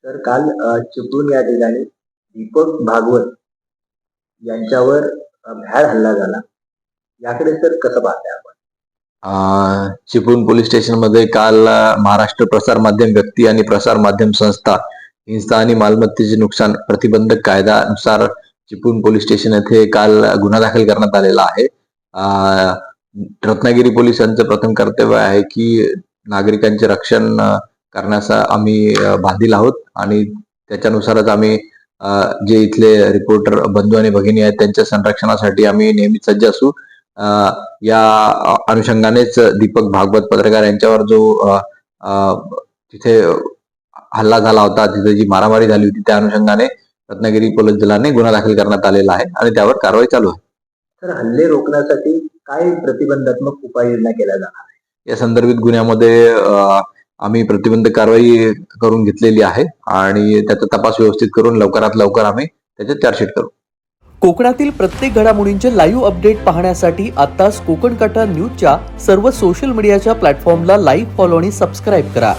तर काल चिपळूण या ठिकाणी दीपक भागवत यांच्यावर भ्याड हल्ला झाला. याकडे सर कसं पाहताय आपण? चिपळूण पोलीस स्टेशनमध्ये काल महाराष्ट्र प्रसार माध्यम व्यक्ती आणि प्रसार माध्यम संस्था हिंसा आणि मालमत्तेचे नुकसान प्रतिबंधक कायद्यानुसार चिपळूण पोलीस स्टेशन येथे काल गुन्हा दाखल करण्यात आलेला आहे. रत्नागिरी पोलिसांचं प्रथम कर्तव्य आहे की नागरिकांचे रक्षण करण्यास आम्ही बांधील आहोत आणि त्याच्यानुसारच आम्ही जे इथले रिपोर्टर बंधू आणि भगिनी आहेत त्यांच्या संरक्षणासाठी आम्ही नेहमी सज्ज असू. या अनुषंगानेच दीपक भागवत पत्रकार यांच्यावर जो तिथे हल्ला झाला होता, तिथे जी मारामारी झाली होती, त्या अनुषंगाने रत्नागिरी पोलीस दलाने गुन्हा दाखल करण्यात आलेला आहे आणि त्यावर कारवाई चालू आहे. तर हल्ले रोखण्यासाठी काय प्रतिबंधात्मक उपाययोजना केल्या जाणार आहे? या संदर्भित गुन्ह्यामध्ये आम्ही प्रतिबंधक कारवाई करून घेतलेली आहे आणि त्याचा तपास व्यवस्थित करून लवकरात लवकर आम्ही त्याच्यात चार्जशीट करू. कोकणातील प्रत्येक घडामोडींचे लाईव्ह अपडेट पाहण्यासाठी आताच कोकण कटा न्यूजच्या सर्व सोशल मीडियाच्या प्लॅटफॉर्मला लाईक, फॉलो आणि सबस्क्राईब करा.